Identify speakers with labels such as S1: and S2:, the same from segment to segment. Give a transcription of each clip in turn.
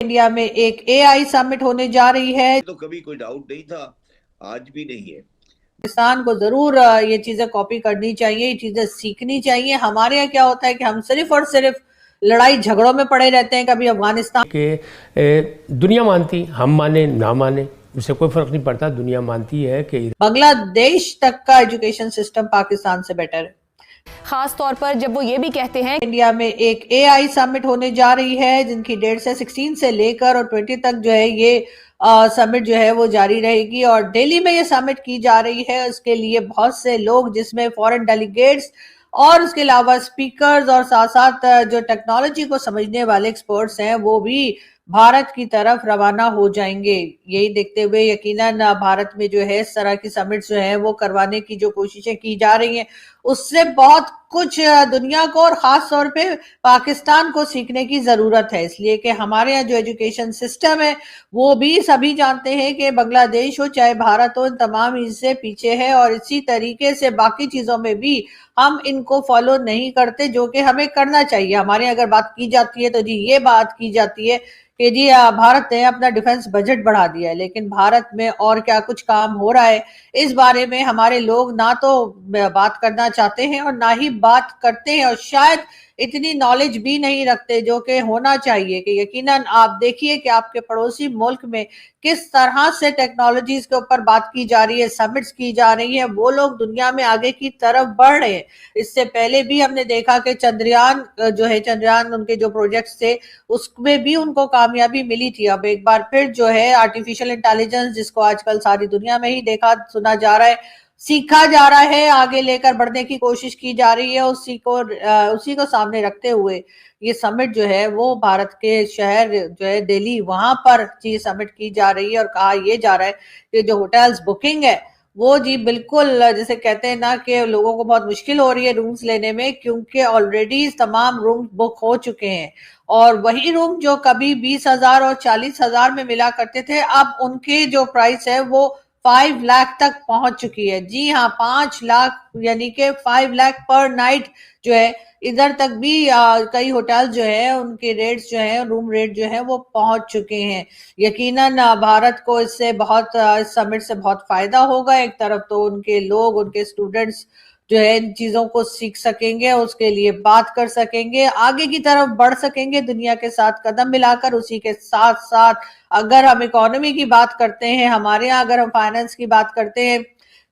S1: India में एक AI summit होने जा रही है।
S2: तो कभी कोई डाउट नहीं था, आज भी नहीं है।
S1: पाकिस्तान को जरूर ये चीजें कॉपी करनी चाहिए, ये चीजें सीखनी चाहिए। हमारे यहाँ क्या होता है कि हम सिर्फ और सिर्फ लड़ाई झगड़ों में पड़े रहते हैं। कभी अफगानिस्तान
S3: कि दुनिया मानती, हम माने ना माने उससे कोई फर्क नहीं पड़ता, दुनिया मानती है कि
S1: बांग्लादेश तक का एजुकेशन सिस्टम पाकिस्तान से बेटर है।
S4: खास तौर पर जब वो ये भी कहते हैं
S1: इंडिया में एक एआई समिट होने जा रही है, जिनकी डेट से 16 से लेकर और 20 तक जो है ये समिट जो है वो जारी रहेगी और दिल्ली में ये समिट की जा रही है। उसके लिए बहुत से लोग, जिसमें फॉरेन डेलीगेट्स और उसके अलावा स्पीकर्स और साथ साथ जो टेक्नोलॉजी को समझने वाले एक्सपर्ट्स हैं, वो भी भारत की तरफ रवाना हो जाएंगे। यही देखते हुए यकीनन भारत में जो है इस तरह की समिट जो है वो करवाने की जो कोशिशें की जा रही हैं, उससे बहुत कुछ दुनिया को और खास तौर पे पाकिस्तान को सीखने की जरूरत है। इसलिए कि हमारे यहाँ जो एजुकेशन सिस्टम है वो भी सभी जानते हैं कि बांग्लादेश हो चाहे भारत हो, इन तमाम इससे पीछे है और इसी तरीके से बाकी चीजों में भी हम इनको फॉलो नहीं करते, जो कि हमें करना चाहिए। हमारे यहाँ अगर बात की जाती है तो जी ये बात की जाती है कि जी भारत ने अपना डिफेंस बजट बढ़ा दिया है, लेकिन भारत में और क्या कुछ काम हो रहा है इस बारे में हमारे लोग ना तो बात करना चाहते हैं और ना ही बात करते हैं और शायद इतनी नॉलेज भी नहीं रखते जो कि होना चाहिए। कि यकीनन आप देखिए कि आपके पड़ोसी मुल्क में किस तरह से टेक्नोलॉजीज के ऊपर बात की जा रही है, समिट्स की जा रही है, वो लोग दुनिया में आगे की तरफ बढ़ रहे हैं। इससे पहले भी हमने देखा कि चंद्रयान जो है, चंद्रयान उनके जो प्रोजेक्ट्स थे उसमें भी उनको कामयाबी मिली थी। अब एक बार फिर जो है आर्टिफिशियल इंटेलिजेंस, जिसको आजकल सारी दुनिया में ही देखा सुना जा रहा है, सीखा जा रहा है, आगे लेकर बढ़ने की कोशिश की जा रही है, उसी को सामने रखते हुए ये समिट जो है वो भारत के शहर जो है दिल्ली, वहां पर जी समिट की जा रही है। और कहा ये जा रहा है कि जो होटल्स बुकिंग है वो जी बिल्कुल जैसे कहते हैं ना कि लोगों को बहुत मुश्किल हो रही है रूम्स लेने में, क्योंकि ऑलरेडी तमाम रूम बुक हो चुके हैं। और वही रूम जो कभी 20,000 और 40,000 में मिला करते थे, अब उनके जो प्राइस है वो 5 लाख तक पहुंच चुकी है। जी हाँ, 5 लाख, यानी कि 5 लाख पर नाइट जो है। इधर तक भी कई होटल जो है उनके रेट्स जो है, रूम रेट जो है वो पहुंच चुके हैं। यकीनन भारत को इससे बहुत इस समिट से बहुत फायदा होगा। एक तरफ तो उनके लोग, उनके स्टूडेंट्स जो है इन चीजों को सीख सकेंगे, उसके लिए बात कर सकेंगे, आगे की तरफ बढ़ सकेंगे दुनिया के साथ कदम मिलाकर। उसी के साथ साथ अगर हम इकोनॉमी की बात करते हैं, हमारे यहाँ अगर हम फाइनेंस की बात करते हैं,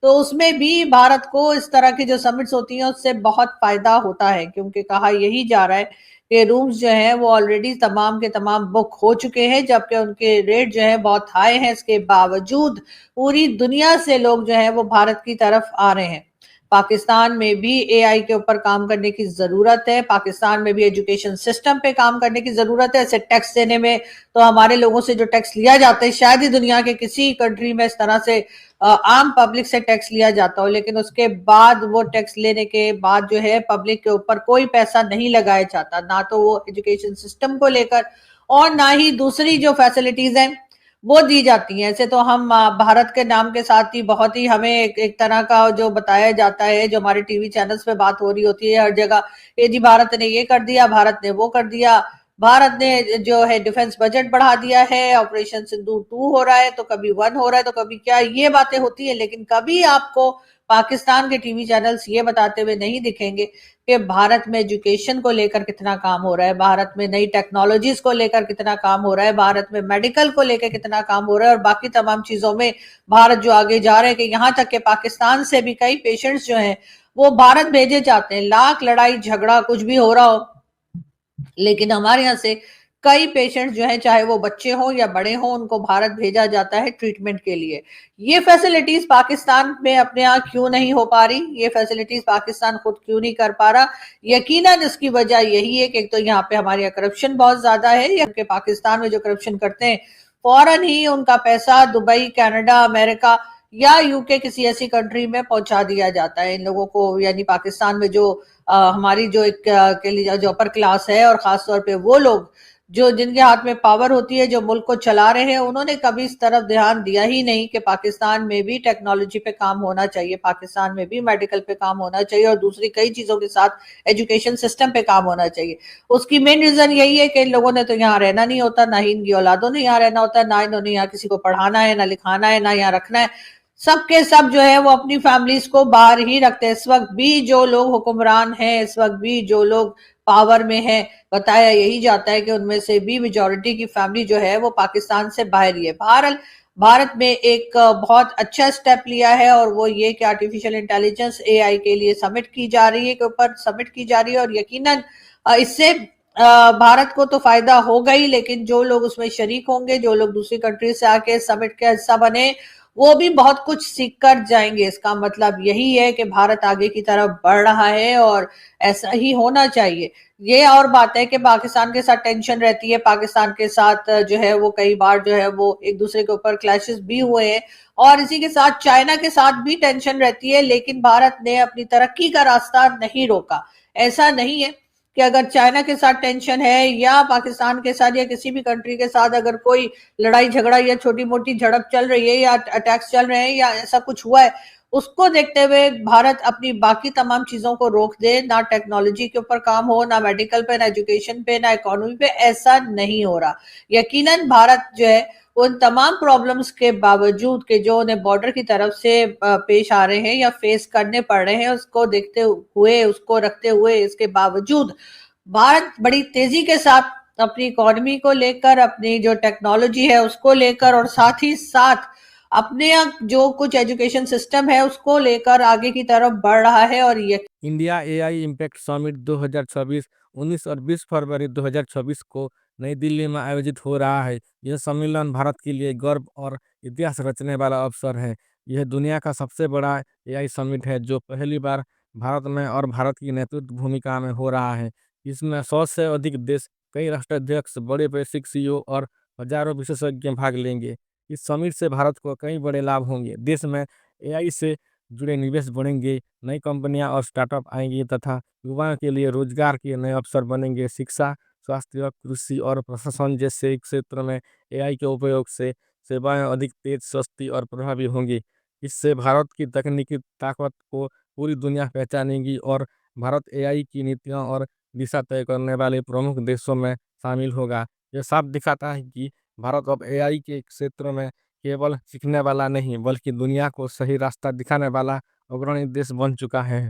S1: तो उसमें भी भारत को इस तरह की जो समिट्स होती हैं उससे बहुत फायदा होता है, क्योंकि कहा यही जा रहा है कि रूम्स जो हैं वो ऑलरेडी तमाम के तमाम बुक हो चुके हैं, जबकि उनके रेट जो है बहुत हाई हैं। इसके बावजूद पूरी दुनिया से लोग जो है वो भारत की तरफ आ रहे हैं। पाकिस्तान में भी एआई के ऊपर काम करने की जरूरत है, पाकिस्तान में भी एजुकेशन सिस्टम पे काम करने की जरूरत है। ऐसे टैक्स देने में तो हमारे लोगों से जो टैक्स लिया जाता है, शायद ही दुनिया के किसी कंट्री में इस तरह से आम पब्लिक से टैक्स लिया जाता हो, लेकिन उसके बाद वो टैक्स लेने के बाद जो है पब्लिक के ऊपर कोई पैसा नहीं लगाया जाता, ना तो वो एजुकेशन सिस्टम को लेकर और ना ही दूसरी जो फैसिलिटीज हैं वो दी जाती हैं। ऐसे तो हम भारत के नाम के साथ ही बहुत ही हमें एक तरह का जो बताया जाता है, जो हमारे टीवी चैनल्स पे बात हो रही होती है हर जगह, ये जी भारत ने ये कर दिया, भारत ने वो कर दिया, भारत ने जो है डिफेंस बजट बढ़ा दिया है, ऑपरेशन सिंदूर 2 हो रहा है तो कभी 1 हो रहा है तो कभी क्या, ये बातें होती है। लेकिन कभी आपको पाकिस्तान के टीवी चैनल्स ये बताते हुए नहीं दिखेंगे कि भारत में एजुकेशन को लेकर कितना काम हो रहा है, भारत में नई टेक्नोलॉजीज को लेकर कितना काम हो रहा है, भारत में मेडिकल को लेकर कितना काम हो रहा है और बाकी तमाम चीजों में भारत जो आगे जा रहे हैं। कि यहाँ तक कि पाकिस्तान से भी कई पेशेंट्स जो हैं वो भारत भेजे जाते हैं। लाख लड़ाई झगड़ा कुछ भी हो रहा हो, लेकिन हमारे यहाँ से कई पेशेंट्स जो हैं, चाहे वो बच्चे हों या बड़े हों, उनको भारत भेजा जाता है ट्रीटमेंट के लिए। ये फैसिलिटीज पाकिस्तान में अपने यहाँ क्यों नहीं हो पा रही, ये फैसिलिटीज पाकिस्तान खुद क्यों नहीं कर पा रहा? यकीनन इसकी वजह यही है कि एक तो यहाँ पे हमारे यहाँ करप्शन बहुत ज्यादा है, या कि पाकिस्तान में जो करप्शन करते हैं फौरन ही उनका पैसा दुबई, कनाडा, अमेरिका या यूके किसी ऐसी कंट्री में पहुंचा दिया जाता है इन लोगों को। यानी पाकिस्तान में जो हमारी जो एक के लिए जो अपर क्लास है और खासतौर पे वो लोग जो जिनके हाथ में पावर होती है, जो मुल्क को चला रहे हैं, उन्होंने कभी इस तरफ ध्यान दिया ही नहीं कि पाकिस्तान में भी टेक्नोलॉजी पे काम होना चाहिए, पाकिस्तान में भी मेडिकल पे काम होना चाहिए और दूसरी कई चीजों के साथ एजुकेशन सिस्टम पे काम होना चाहिए। उसकी मेन रीजन यही है कि इन लोगों ने तो यहाँ रहना नहीं होता, ना ही इनकी औलादों ने यहाँ रहना होता, ना इन्होंने यहाँ किसी को पढ़ाना है, ना लिखाना है, ना यहाँ रखना है। सबके सब जो है वो अपनी फैमिलीज को बाहर ही रखते हैं। इस वक्त भी जो लोग हुक्मरान हैं, इस वक्त भी जो लोग पावर में है, बताया यही जाता है कि उनमें से भी मेजोरिटी की फैमिली जो है वो पाकिस्तान से बाहर ही है। भारत में एक बहुत अच्छा स्टेप लिया है और वो ये कि आर्टिफिशियल इंटेलिजेंस एआई के लिए समिट की जा रही है, के ऊपर समिट की जा रही है और यकीनन इससे भारत को तो फायदा होगा ही, लेकिन जो लोग उसमें शरीक होंगे, जो लोग दूसरी कंट्री से आके समिट का हिस्सा बने, वो भी बहुत कुछ सीख कर जाएंगे। इसका मतलब यही है कि भारत आगे की तरफ बढ़ रहा है और ऐसा ही होना चाहिए। ये और बात है कि पाकिस्तान के साथ टेंशन रहती है, पाकिस्तान के साथ जो है वो कई बार जो है वो एक दूसरे के ऊपर क्लैशेस भी हुए हैं और इसी के साथ चाइना के साथ भी टेंशन रहती है, लेकिन भारत ने अपनी तरक्की का रास्ता नहीं रोका। ऐसा नहीं है कि अगर चाइना के साथ टेंशन है या पाकिस्तान के साथ या किसी भी कंट्री के साथ अगर कोई लड़ाई झगड़ा या छोटी मोटी झड़प चल रही है या अटैक्स चल रहे हैं या ऐसा कुछ हुआ है, उसको देखते हुए भारत अपनी बाकी तमाम चीजों को रोक दे, ना टेक्नोलॉजी के ऊपर काम हो, ना मेडिकल पे, ना एजुकेशन पे, ना इकोनॉमी पे, ऐसा नहीं हो रहा। यकीनन भारत जो है उन तमाम प्रॉब्लम्स के बावजूद के जो उन्हें बॉर्डर की तरफ से पेश आ रहे हैं या फेस करने पड़ रहे हैं, उसको देखते हुए, उसको रखते हुए, इसके बावजूद भारत बड़ी तेजी के साथ अपनी इकोनॉमी को लेकर, अपनी जो टेक्नोलॉजी है उसको लेकर और साथ ही साथ अपने जो कुछ एजुकेशन सिस्टम है उसको लेकर आगे की तरफ बढ़ रहा है। और ये
S5: इंडिया एआई इम्पैक्ट समिट 2026 19 और 20 फरवरी 2026 को नई दिल्ली में आयोजित हो रहा है। यह सम्मेलन भारत के लिए गर्व और इतिहास रचने वाला अवसर है। यह दुनिया का सबसे बड़ा एआई समिट है जो पहली बार भारत में और भारत की नेतृत्व भूमिका में हो रहा है। इसमें 100 से अधिक देश, कई राष्ट्राध्यक्ष, बड़े वैश्विक सीईओ और हजारों विशेषज्ञ भाग लेंगे। इस समिट से भारत को कई बड़े लाभ होंगे। देश में एआई से जुड़े निवेश बढ़ेंगे, नई कंपनियां और स्टार्टअप आएंगी तथा युवाओं के लिए रोजगार के नए अवसर बनेंगे। शिक्षा, स्वास्थ्य, कृषि और प्रशासन जैसे क्षेत्र में एआई के उपयोग से सेवाएं अधिक तेज, सस्ती और प्रभावी होंगी। इससे भारत की तकनीकी ताकत को पूरी दुनिया पहचानेगी और भारत एआई की नीतियां और दिशा तय करने वाले प्रमुख देशों में शामिल होगा। यह साफ दिखाता है कि भारत अब एआई के क्षेत्र में केवल सीखने वाला नहीं, बल्कि दुनिया को सही रास्ता दिखाने वाला अग्रणी देश बन चुका है।